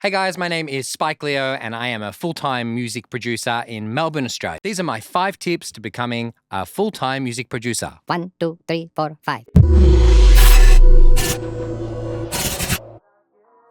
Hey guys, my name is Spike Leo and I am a full-time music producer in Melbourne, Australia. These are my 5 tips to becoming a full-time music producer. 1, 2, 3, 4, 5.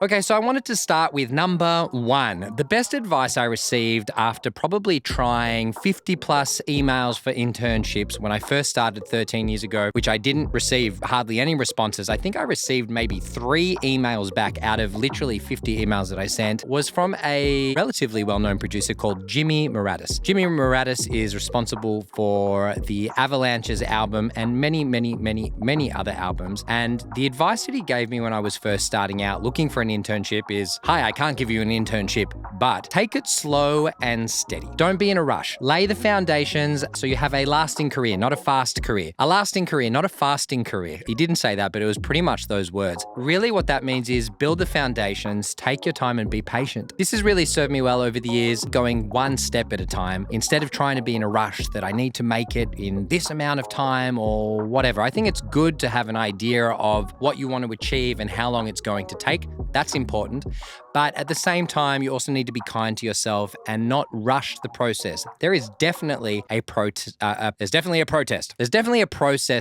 Okay, so I wanted to start with number 1. The best advice I received after probably trying 50 plus emails for internships when I first started 13 years ago, which I didn't receive hardly any responses. I think I received maybe 3 emails back out of literally 50 emails that I sent, was from a relatively well-known producer called Jimmy Muratis. Jimmy Muratis is responsible for the Avalanches album and many other albums. And the advice that he gave me when I was first starting out looking for an internship is, hi, I can't give you an internship, but take it slow and steady. Don't be in a rush. Lay the foundations so you have a lasting career, not a fast career. A lasting career, not a fasting career. He didn't say that, but it was pretty much those words. Really what that means is build the foundations, take your time and be patient. This has really served me well over the years, going one step at a time, instead of trying to be in a rush that I need to make it in this amount of time or whatever. I think it's good to have an idea of what you want to achieve and how long it's going to take. That's important. But at the same time, you also need to be kind to yourself and not rush the process. There is definitely a process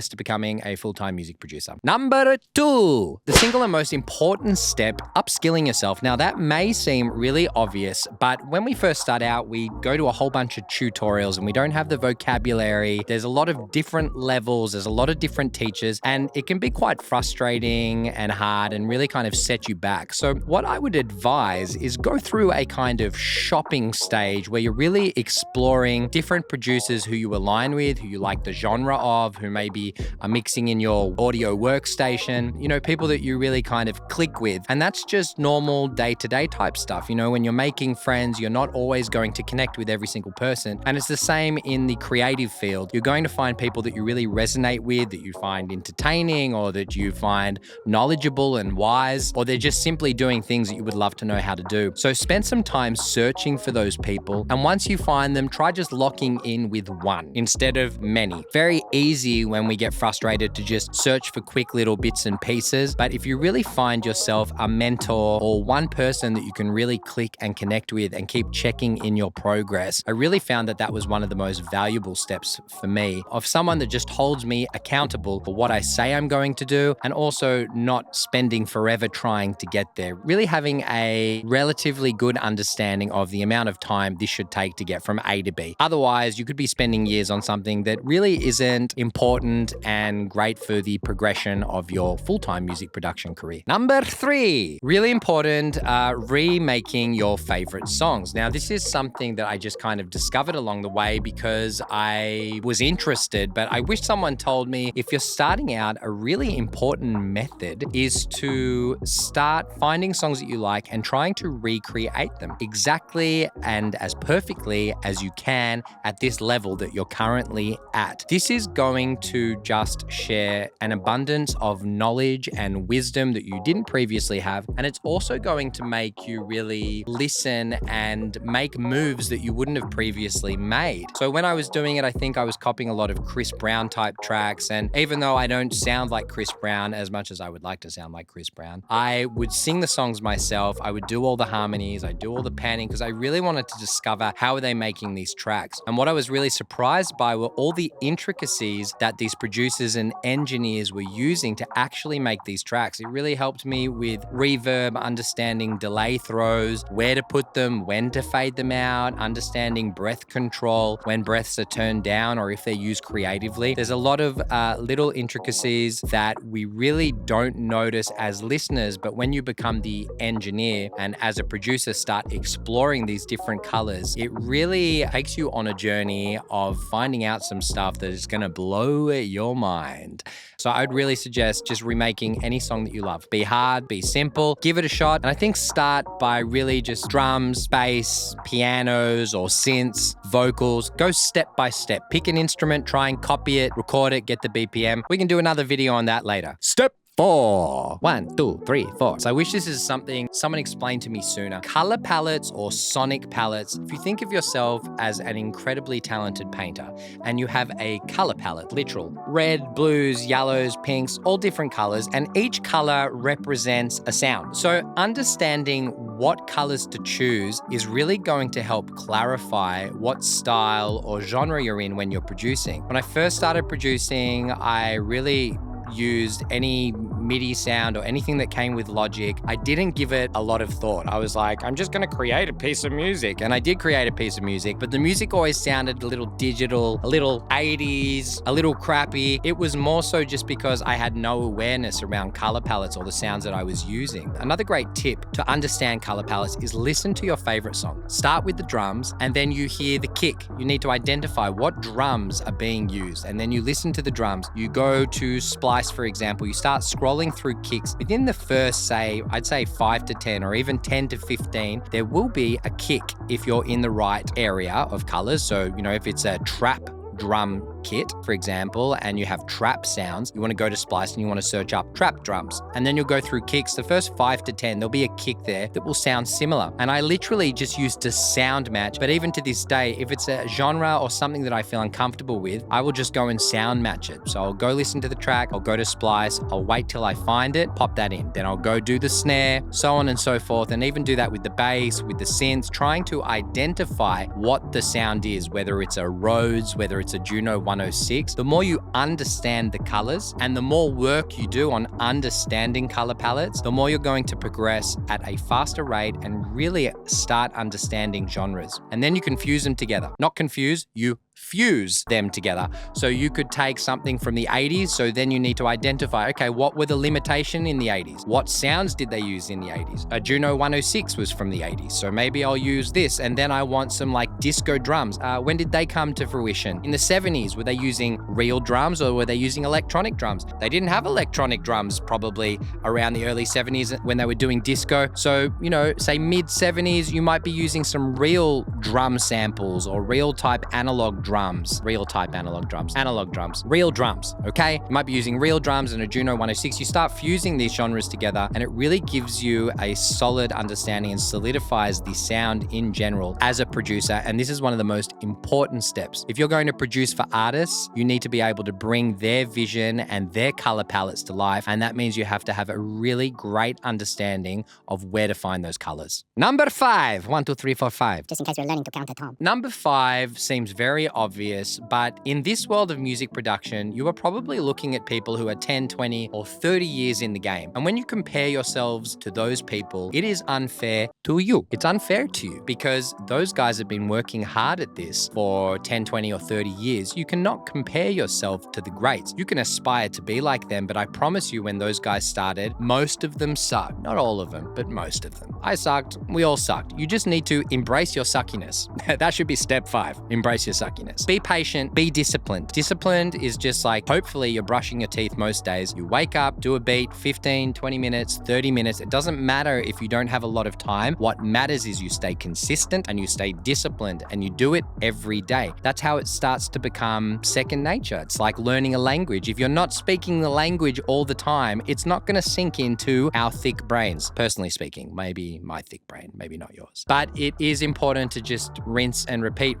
to becoming a full-time music producer. Number 2, the single and most important step, upskilling yourself. Now that may seem really obvious, but when we first start out, we go to a whole bunch of tutorials and we don't have the vocabulary. There's a lot of different levels. There's a lot of different teachers, and it can be quite frustrating and hard and really kind of set you back. So what I would advise is go through a kind of shopping stage where you're really exploring different producers who you align with, who you like the genre of, who maybe are mixing in your audio workstation, people that you really kind of click with. And that's just normal day-to-day type stuff. When you're making friends, you're not always going to connect with every single person. And it's the same in the creative field. You're going to find people that you really resonate with, that you find entertaining, or that you find knowledgeable and wise, or they're just simply doing things that you would love to know how to do. So spend some time searching for those people. And once you find them, try just locking in with one instead of many. Very easy when we get frustrated to just search for quick little bits and pieces. But if you really find yourself a mentor or one person that you can really click and connect with and keep checking in your progress, I really found that that was one of the most valuable steps for me, of someone that just holds me accountable for what I say I'm going to do, and also not spending forever trying to get there. Really having a relatively good understanding of the amount of time this should take to get from A to B. Otherwise, you could be spending years on something that really isn't important and great for the progression of your full-time music production career. Number 3, really important, remaking your favorite songs. Now, this is something that I just kind of discovered along the way because I was interested, but I wish someone told me if you're starting out, a really important method is to start finding songs that you like and trying to recreate them exactly and as perfectly as you can at this level that you're currently at. This is going to just share an abundance of knowledge and wisdom that you didn't previously have. And it's also going to make you really listen and make moves that you wouldn't have previously made. So when I was doing it, I think I was copying a lot of Chris Brown type tracks. And even though I don't sound like Chris Brown as much as I would like to sound like Chris Brown, I would sing the songs myself. I would do all the harmonies. I do all the panning because I really wanted to discover how are they making these tracks. And what I was really surprised by were all the intricacies that these producers and engineers were using to actually make these tracks. It really helped me with reverb, understanding delay throws, where to put them, when to fade them out, understanding breath control, when breaths are turned down or if they're used creatively. There's a lot of little intricacies that we really don't notice as listeners, but when you become the engineer and as a producer start exploring these different colors, it really takes you on a journey of finding out some stuff that is going to blow your mind. So I'd really suggest just remaking any song that you love. Be hard, be simple, give it a shot. And I think start by really just drums, bass, pianos or synths, vocals. Go step by step. Pick an instrument, try and copy it, record it, get the BPM. We can do another video on that later. Step 4. 1, 2, 3, 4. So I wish this is something someone explained to me sooner. Color palettes or sonic palettes. If you think of yourself as an incredibly talented painter and you have a color palette, literal, red, blues, yellows, pinks, all different colors, and each color represents a sound. So understanding what colors to choose is really going to help clarify what style or genre you're in when you're producing. When I first started producing, I really used any MIDI sound or anything that came with Logic. I didn't give it a lot of thought. I was like, I'm just gonna create a piece of music. And I did create a piece of music, but the music always sounded a little digital, a little 80s, a little crappy. It was more so just because I had no awareness around color palettes or the sounds that I was using. Another great tip to understand color palettes is listen to your favorite song. Start with the drums and then you hear the kick. You need to identify what drums are being used. And then you listen to the drums. You go to Splice, for example, you start scrolling through kicks. Within the first, I'd say 5 to 10 or even 10 to 15, there will be a kick if you're in the right area of colors. So, if it's a trap drum kit, for example, and you have trap sounds, you want to go to Splice and you want to search up trap drums. And then you'll go through kicks. The first 5 to 10, there'll be a kick there that will sound similar. And I literally just used to sound match. But even to this day, if it's a genre or something that I feel uncomfortable with, I will just go and sound match it. So I'll go listen to the track, I'll go to Splice, I'll wait till I find it, pop that in. Then I'll go do the snare, so on and so forth. And even do that with the bass, with the synths, trying to identify what the sound is, whether it's a Rhodes, whether it's a Juno 106. The more you understand the colors and the more work you do on understanding color palettes, the more you're going to progress at a faster rate and really start understanding genres. And then you can fuse them together. Not confuse, you fuse them together. So you could take something from the 80s, so then you need to identify, okay, what were the limitation in the 80s? What sounds did they use in the 80s? A Juno 106 was from the 80s, so maybe I'll use this. And then I want some like disco drums. When did they come to fruition? In the 70s, were they using real drums or were they using electronic drums? They didn't have electronic drums probably around the early 70s when they were doing disco. So, say mid 70s, you might be using some real drum samples or real type analog drums, real drums, okay? You might be using real drums and a Juno 106. You start fusing these genres together and it really gives you a solid understanding and solidifies the sound in general as a producer. And this is one of the most important steps. If you're going to produce for artists, you need to be able to bring their vision and their color palettes to life. And that means you have to have a really great understanding of where to find those colors. Number 5, 1, 2, 3, 4, 5. Just in case you're learning to count at home. Number 5 seems very obvious, but in this world of music production, you are probably looking at people who are 10, 20, or 30 years in the game. And when you compare yourselves to those people, it is unfair to you. It's unfair to you because those guys have been working hard at this for 10, 20, or 30 years. You cannot compare yourself to the greats. You can aspire to be like them, but I promise you when those guys started, most of them sucked. Not all of them, but most of them. I sucked. We all sucked. You just need to embrace your suckiness. That should be step 5. Embrace your suckiness. Be patient, be disciplined. Disciplined is just like, hopefully you're brushing your teeth most days. You wake up, do a beat, 15, 20 minutes, 30 minutes. It doesn't matter if you don't have a lot of time. What matters is you stay consistent and you stay disciplined and you do it every day. That's how it starts to become second nature. It's like learning a language. If you're not speaking the language all the time, it's not going to sink into our thick brains. Personally speaking, maybe my thick brain, maybe not yours. But it is important to just rinse and repeat,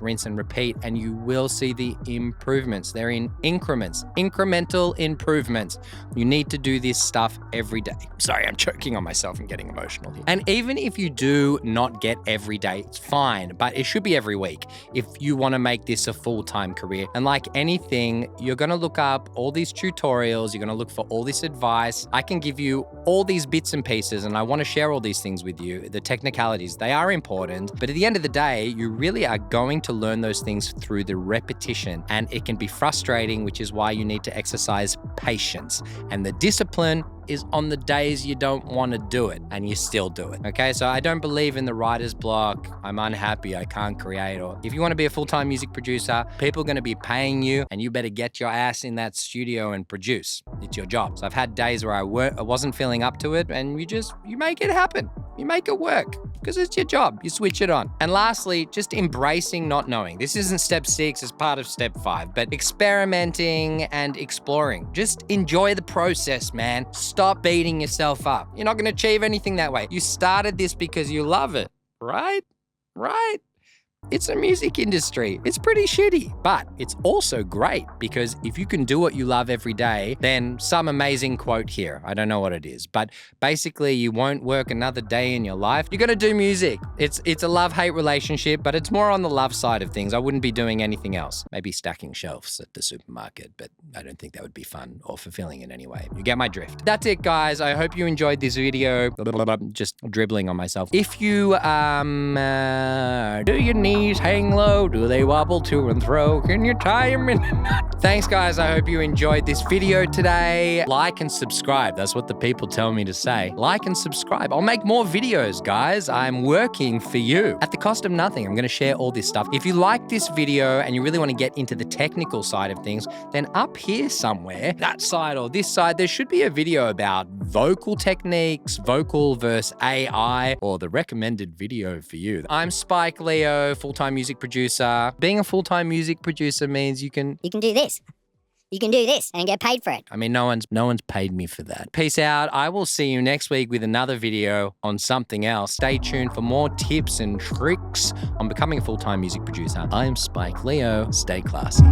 and you will see the improvements. They're in increments, incremental improvements. You need to do this stuff every day. Sorry, I'm choking on myself and getting emotional here. And even if you do not get every day, it's fine, but it should be every week if you want to make this a full-time career. And like anything, you're going to look up all these tutorials, you're going to look for all this advice. I can give you all these bits and pieces, and I want to share all these things with you. The technicalities, they are important, but at the end of the day, you really are going to learn those things through the repetition, and it can be frustrating, which is why you need to exercise patience. And the discipline is on the days you don't want to do it and you still do it. Okay, so I don't believe in the writer's block. I'm unhappy, I can't create. Or if you want to be a full-time music producer, people are going to be paying you and you better get your ass in that studio and produce. It's your job. So I've had days where I wasn't feeling up to it and you make it happen. You make it work because it's your job. You switch it on. And lastly, just embracing not knowing. This isn't step 6, it's part of step 5, but experimenting and exploring. Just enjoy the process, man. Stop beating yourself up. You're not going to achieve anything that way. You started this because you love it, right? Right? It's a music industry. It's pretty shitty, but it's also great because if you can do what you love every day, then some amazing quote here. I don't know what it is, but basically you won't work another day in your life. You're gonna do music. It's a love-hate relationship, but it's more on the love side of things. I wouldn't be doing anything else. Maybe stacking shelves at the supermarket, but I don't think that would be fun or fulfilling in any way. You get my drift. That's it, guys. I hope you enjoyed this video. Just dribbling on myself. If you, do your knees hang low? Do they wobble to and fro? Can you tie them in a knot? Thanks, guys. I hope you enjoyed this video today. Like and subscribe. That's what the people tell me to say. Like and subscribe. I'll make more videos, guys. I'm working for you at the cost of nothing. I'm going to share all this stuff. If you like this video and you really want to get into the technical side of things, then up here somewhere, that side or this side, there should be a video about vocal techniques, vocal versus AI, or the recommended video for you. I'm Spike Leo, full-time music producer. Being a full-time music producer means you can do this. You can do this and get paid for it. I mean, no one's paid me for that. Peace out. I will see you next week with another video on something else. Stay tuned for more tips and tricks on becoming a full-time music producer. I'm Spike Leo. Stay classy.